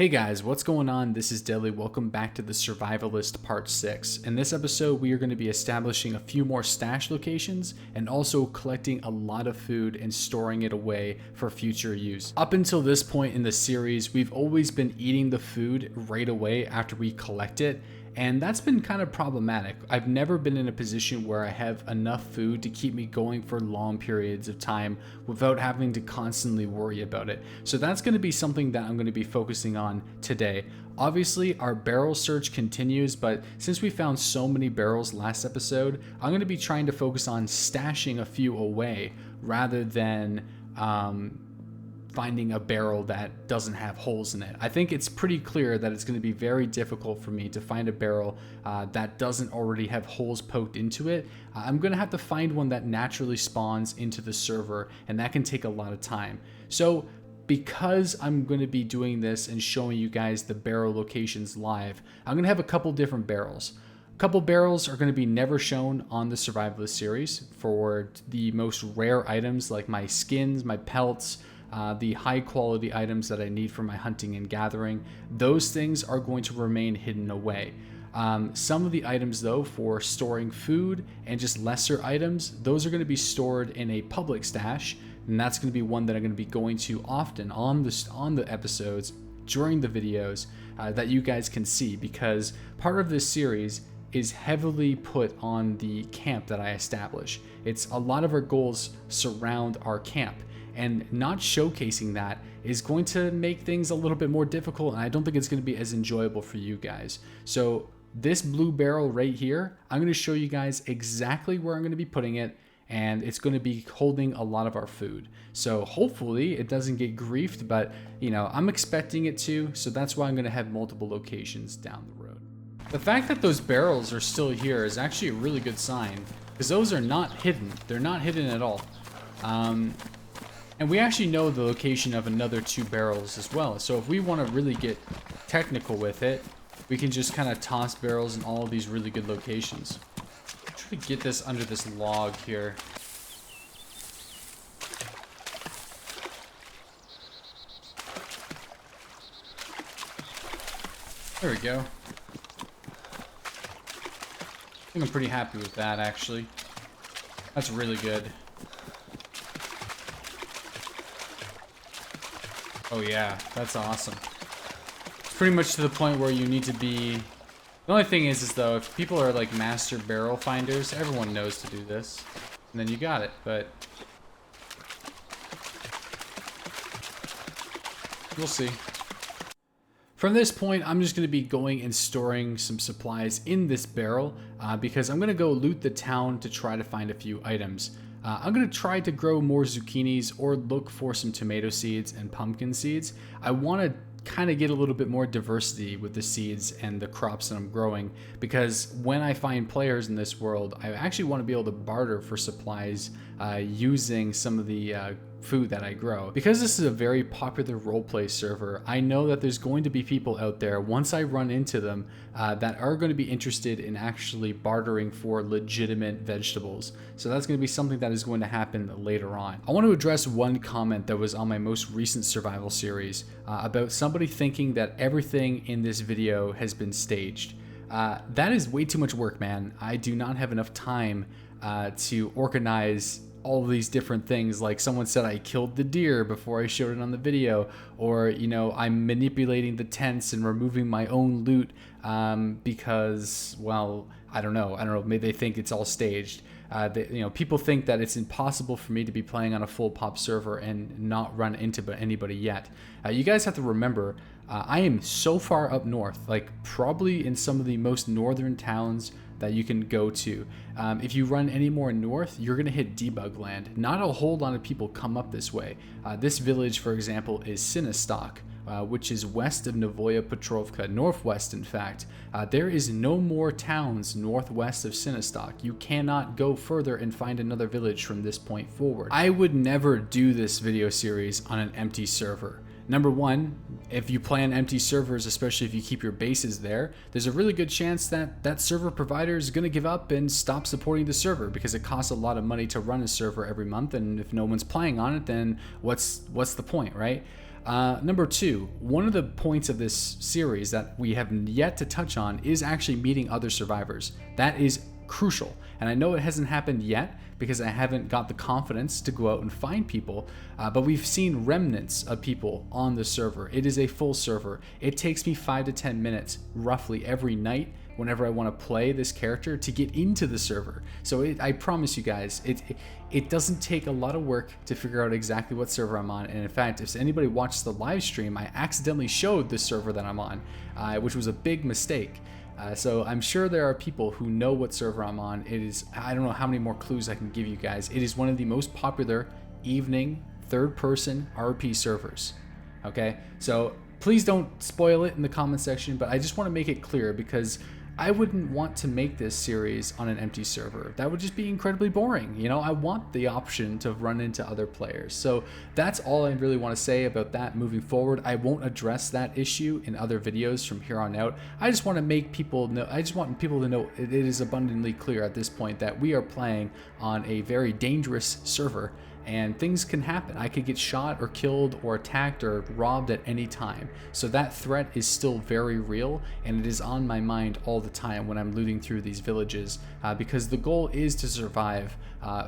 Hey guys, what's going on? This is Dilly. Welcome back to the Survivalist Part 6. In this episode, we are going to be establishing a few more stash locations and also collecting a lot of food and storing it away for future use. Up until this point in the series, we've always been eating the food right away after we collect it, and that's been kind of problematic. I've never been in a position where I have enough food to keep me going for long periods of time without having to constantly worry about it. So that's going to be something that I'm going to be focusing on today. Obviously, our barrel search continues, but since we found so many barrels last episode, I'm going to be trying to focus on stashing a few away rather than finding a barrel that doesn't have holes in it. I think it's pretty clear that it's going to be very difficult for me to find a barrel that doesn't already have holes poked into it. I'm going to have to find one that naturally spawns into the server, and that can take a lot of time. So because I'm going to be doing this and showing you guys the barrel locations live, I'm going to have a couple different barrels. A couple barrels are going to be never shown on the Survivalist series for the most rare items like my skins, my pelts, the high quality items that I need for my hunting and gathering. Those things are going to remain hidden away. Some of the items though, for storing food and just lesser items, those are going to be stored in a public stash, and that's going to be one that I'm going to be going to often on the episodes during the videos that you guys can see, because part of this series is heavily put on the camp that I establish. It's a lot of our goals surround our camp, and not showcasing that is going to make things a little bit more difficult, and I don't think it's going to be as enjoyable for you guys. So this blue barrel right here, I'm going to show you guys exactly where I'm going to be putting it, and it's going to be holding a lot of our food. So hopefully it doesn't get griefed, but you know, I'm expecting it to, so that's why I'm going to have multiple locations down the road. The fact that those barrels are still here is actually a really good sign, because those are not hidden. They're not hidden at all. And we actually know the location of another 2 barrels as well. So if we want to really get technical with it, we can just kind of toss barrels in all of these really good locations. Try to get this under this log here. There we go. I think I'm pretty happy with that, actually. That's really good. Oh yeah, that's awesome. It's pretty much to the point where you need to be... The only thing is though, if people are like master barrel finders, everyone knows to do this. And then you got it, but... we'll see. From this point, I'm just going to be going and storing some supplies in this barrel because I'm going to go loot the town to try to find a few items. I'm going to try to grow more zucchinis or look for some tomato seeds and pumpkin seeds. I want to kind of get a little bit more diversity with the seeds and the crops that I'm growing, because when I find players in this world, I actually want to be able to barter for supplies using some of the food that I grow. Because this is a very popular roleplay server, I know that there's going to be people out there, once I run into them, that are going to be interested in actually bartering for legitimate vegetables. So that's going to be something that is going to happen later on. I want to address one comment that was on my most recent survival series about somebody thinking that everything in this video has been staged. That is way too much work, man. I do not have enough time to organize all of these different things. Like someone said I killed the deer before I showed it on the video, or you know, I'm manipulating the tents and removing my own loot because, well, I don't know, maybe they think it's all staged. You know, people think that it's impossible for me to be playing on a full pop server and not run into anybody yet. You guys have to remember, I am so far up north, like probably in some of the most northern towns that you can go to. If you run any more north, you're gonna hit debug land. Not a whole lot of people come up this way. This village, for example, is Sinistok, which is west of Novoya Petrovka, northwest in fact. There is no more towns northwest of Sinistok. You cannot go further and find another village from this point forward. I would never do this video series on an empty server. Number one, if you play on empty servers, especially if you keep your bases there, there's a really good chance that that server provider is going to give up and stop supporting the server, because it costs a lot of money to run a server every month, and if no one's playing on it, then what's the point, right? Number two, one of the points of this series that we have yet to touch on is actually meeting other survivors. That is crucial. And I know it hasn't happened yet because I haven't got the confidence to go out and find people, but we've seen remnants of people on the server. It is a full server. It takes me 5 to 10 minutes roughly every night whenever I want to play this character to get into the server. So I promise you guys, it doesn't take a lot of work to figure out exactly what server I'm on. And in fact, if anybody watched the live stream, I accidentally showed the server that I'm on, which was a big mistake. So I'm sure there are people who know what server I'm on. It is, I don't know how many more clues I can give you guys. It is one of the most popular evening third-person RP servers. Okay, so please don't spoil it in the comment section, but I just want to make it clear because I wouldn't want to make this series on an empty server. That would just be incredibly boring. You know, I want the option to run into other players. So that's all I really want to say about that moving forward. I won't address that issue in other videos from here on out. I just want to make people know, I just want people to know it is abundantly clear at this point that we are playing on a very dangerous server. And things can happen. I could get shot or killed or attacked or robbed at any time. So that threat is still very real, and it is on my mind all the time when I'm looting through these villages, because the goal is to survive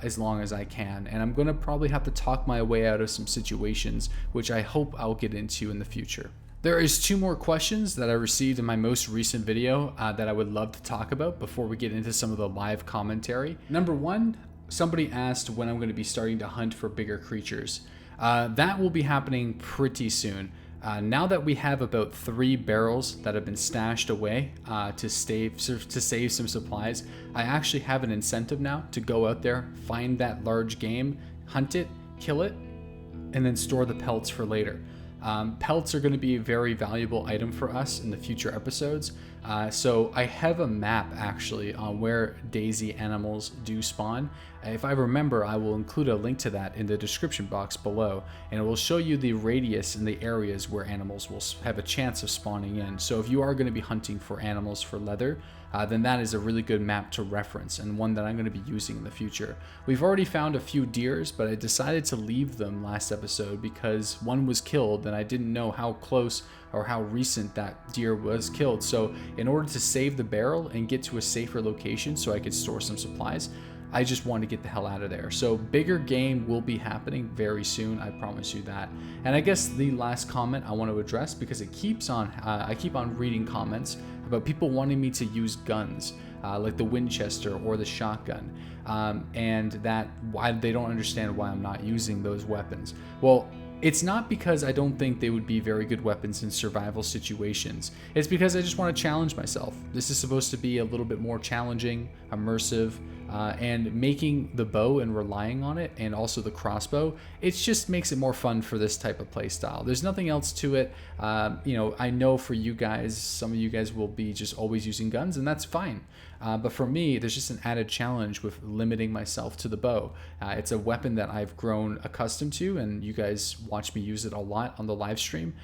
as long as I can. And I'm gonna probably have to talk my way out of some situations, which I hope I'll get into in the future. There is 2 more questions that I received in my most recent video that I would love to talk about before we get into some of the live commentary. Number 1, somebody asked when I'm going to be starting to hunt for bigger creatures. That will be happening pretty soon. Now that we have about 3 barrels that have been stashed away to save some supplies, I actually have an incentive now to go out there, find that large game, hunt it, kill it, and then store the pelts for later. Pelts are going to be a very valuable item for us in the future episodes. So I have a map actually on where DayZ animals do spawn. If I remember, I will include a link to that in the description box below, and it will show you the radius and the areas where animals will have a chance of spawning in. So if you are going to be hunting for animals for leather, then that is a really good map to reference and one that I'm going to be using in the future. We've already found a few deers, but I decided to leave them last episode because one was killed and I didn't know how close or how recent that deer was killed. So in order to save the barrel and get to a safer location so I could store some supplies, I just want to get the hell out of there. So bigger game will be happening very soon, I promise you that. And I guess the last comment I want to address, because it keeps on, I keep on reading comments about people wanting me to use guns, like the Winchester or the shotgun, and that why they don't understand why I'm not using those weapons. Well, it's not because I don't think they would be very good weapons in survival situations. It's because I just want to challenge myself. This is supposed to be a little bit more challenging, immersive, and making the bow and relying on it, and also the crossbow, it just makes it more fun for this type of play style. There's nothing else to it. You know, I know for you guys, some of you guys will be just always using guns, and that's fine. But for me, there's just an added challenge with limiting myself to the bow. It's a weapon that I've grown accustomed to, and you guys watch me use it a lot on the live stream.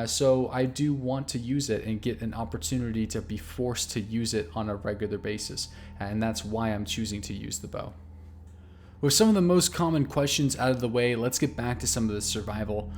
So I do want to use it and get an opportunity to be forced to use it on a regular basis. And that's why I'm choosing to use the bow. With some of the most common questions out of the way, let's get back to some of the survival.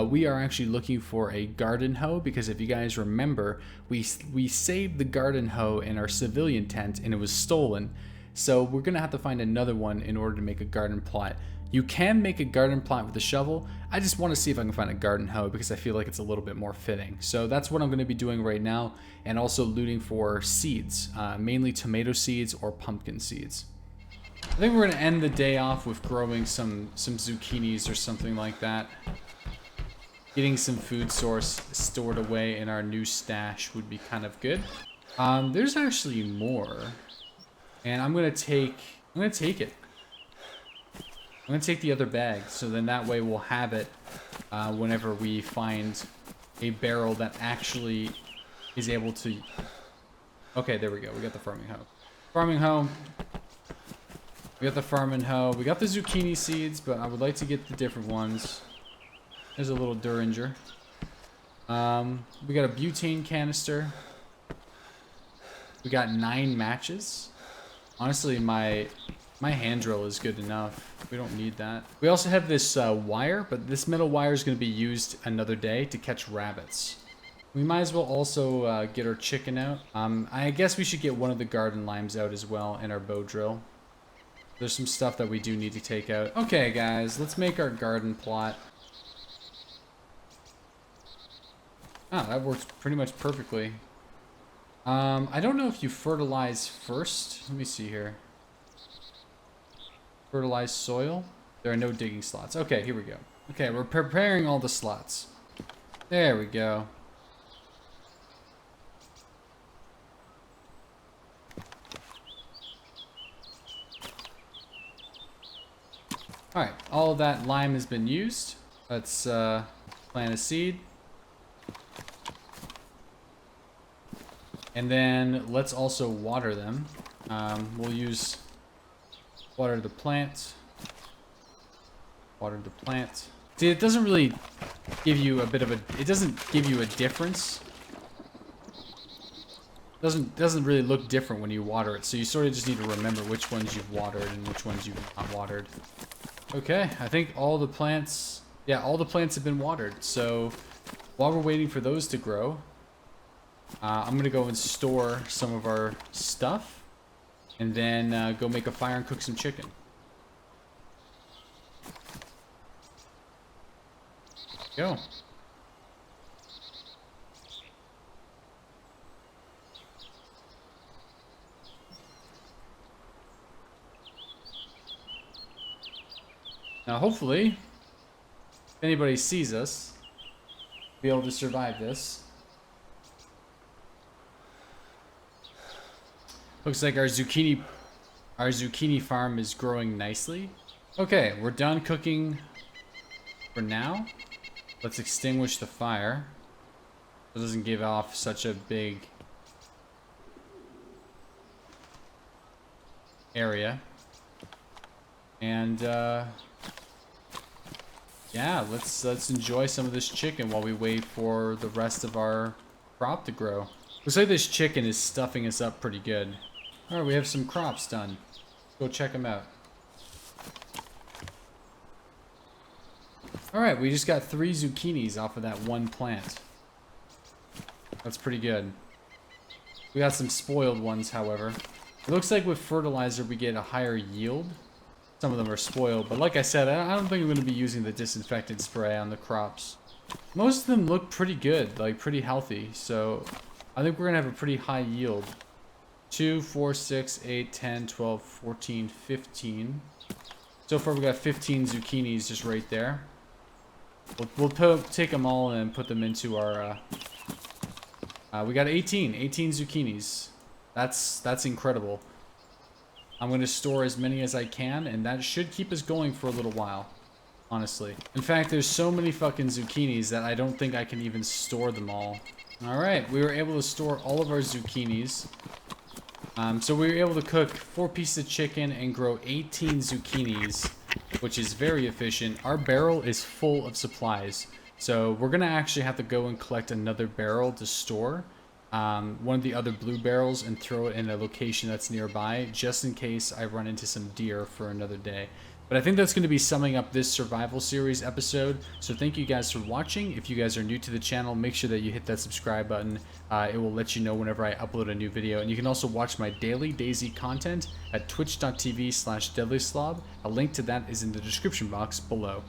We are actually looking for a garden hoe, because if you guys remember, we saved the garden hoe in our civilian tent and it was stolen. So we're gonna have to find another one in order to make a garden plot. You can make a garden plot with a shovel. I just want to see if I can find a garden hoe because I feel like it's a little bit more fitting. So that's what I'm going to be doing right now, and also looting for seeds, mainly tomato seeds or pumpkin seeds. I think we're going to end the day off with growing some zucchinis or something like that. Getting some food source stored away in our new stash would be kind of good. There's actually more, and I'm going to take it. I'm going to take the other bag, so then that way we'll have it whenever we find a barrel that actually is able to... Okay, there we go. We got the farming hoe. Farming hoe. We got the farming hoe. We got the zucchini seeds, but I would like to get the different ones. There's a little Derringer. We got a butane canister. We got 9 matches. Honestly, my My hand drill is good enough. We don't need that. We also have this wire, but this metal wire is going to be used another day to catch rabbits. We might as well also get our chicken out. I guess we should get one of the garden limes out as well and our bow drill. There's some stuff that we do need to take out. Okay, guys, let's make our garden plot. Oh, that works pretty much perfectly. I don't know if you fertilize first. Let me see here. Fertilize soil. There are no digging slots. Okay, here we go. Okay, we're preparing all the slots. There we go. Alright, all of that lime has been used. Let's plant a seed. And then let's also water them. We'll use water the plant. Water the plant. See, it doesn't really give you a bit of a... It doesn't give you a difference. Doesn't really look different when you water it. So you sort of just need to remember which ones you've watered and which ones you've not watered. Okay, I think all the plants... Yeah, all the plants have been watered. So while we're waiting for those to grow, I'm going to go and store some of our stuff. And then go make a fire and cook some chicken. Go. Now hopefully, if anybody sees us, we'll be able to survive this. Looks like our zucchini farm is growing nicely. Okay, we're done cooking for now. Let's extinguish the fire. It doesn't give off such a big area. And yeah, let's enjoy some of this chicken while we wait for the rest of our crop to grow. Looks like this chicken is stuffing us up pretty good. All right, we have some crops done. Go check them out. All right, we just got 3 zucchinis off of that one plant. That's pretty good. We got some spoiled ones, however. It looks like with fertilizer we get a higher yield. Some of them are spoiled, but like I said, I don't think I'm going to be using the disinfectant spray on the crops. Most of them look pretty good, like pretty healthy, so I think we're going to have a pretty high yield. 2, 4, 6, 8, 10, 12, 14, 15. So far we got 15 zucchinis just right there. We'll take them all and put them into our... we got 18 zucchinis. That's incredible. I'm going to store as many as I can, and that should keep us going for a little while, honestly. In fact, there's so many fucking zucchinis that I don't think I can even store them all. Alright, we were able to store all of our zucchinis. So we were able to cook 4 pieces of chicken and grow 18 zucchinis, which is very efficient. Our barrel is full of supplies, so we're going to actually have to go and collect another barrel to store. One of the other blue barrels and throw it in a location that's nearby, just in case I run into some deer for another day. But I think that's going to be summing up this survival series episode. So thank you guys for watching. If you guys are new to the channel, make sure that you hit that subscribe button. It will let you know whenever I upload a new video. And you can also watch my daily DayZ content at twitch.tv/deadlyslob. A link to that is in the description box below.